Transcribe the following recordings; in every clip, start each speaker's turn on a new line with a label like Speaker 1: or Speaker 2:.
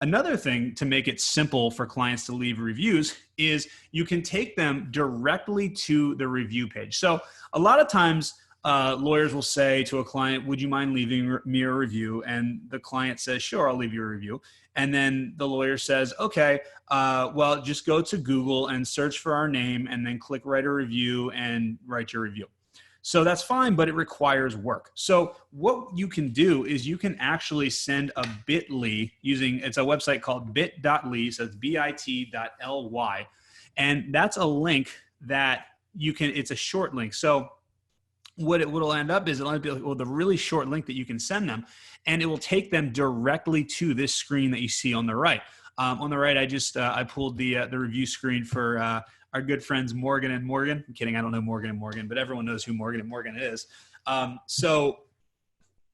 Speaker 1: Another thing to make it simple for clients to leave reviews is you can take them directly to the review page. So a lot of times lawyers will say to a client, would you mind leaving me a review? And the client says, sure, I'll leave you a review. And then the lawyer says, okay, well, just go to Google and search for our name and then click write a review and write your review. So that's fine, but it requires work. So what you can do is you can actually send a bit.ly it's a website called bit.ly. So it's bit.ly. And that's a link that it's a short link. So what'll end up is it'll be the really short link that you can send them, and it will take them directly to this screen that you see on the right. On the right, I pulled the review screen for our good friends Morgan and Morgan. I'm kidding, I don't know Morgan and Morgan, but everyone knows who Morgan and Morgan is. So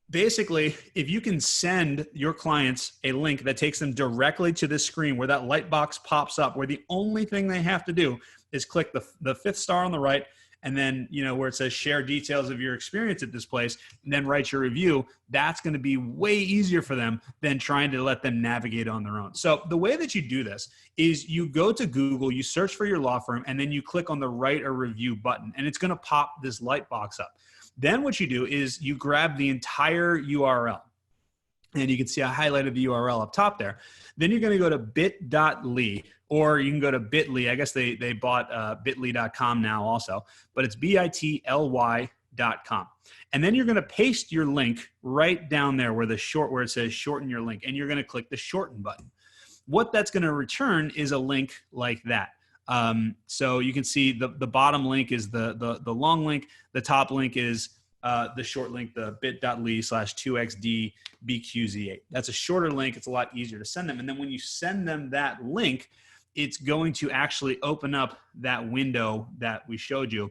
Speaker 1: basically, if you can send your clients a link that takes them directly to this screen where that light box pops up, where the only thing they have to do is click the fifth star on the right, and then, where it says share details of your experience at this place, and then write your review, that's going to be way easier for them than trying to let them navigate on their own. So the way that you do this is you go to Google, you search for your law firm, and then you click on the write a review button, and it's going to pop this light box up. Then what you do is you grab the entire URL. And you can see I highlighted the URL up top there. Then you're going to go to bit.ly, or you can go to bit.ly. I guess they bought bit.ly.com now also, but it's bit.ly.com. And then you're going to paste your link right down there where it says shorten your link, and you're going to click the shorten button. What that's going to return is a link like that. So you can see the bottom link is the long link. The top link is the short link, the bit.ly/2xdbqz8. That's a shorter link. It's a lot easier to send them. And then when you send them that link, it's going to actually open up that window that we showed you.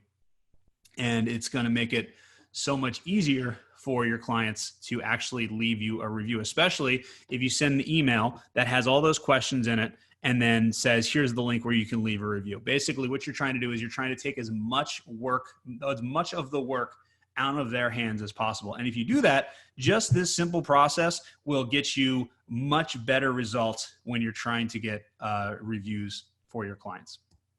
Speaker 1: And it's going to make it so much easier for your clients to actually leave you a review, especially if you send the email that has all those questions in it and then says, here's the link where you can leave a review. Basically, what you're trying to do is you're trying to take as much of the work out of their hands as possible. And if you do that, just this simple process will get you much better results when you're trying to get reviews for your clients.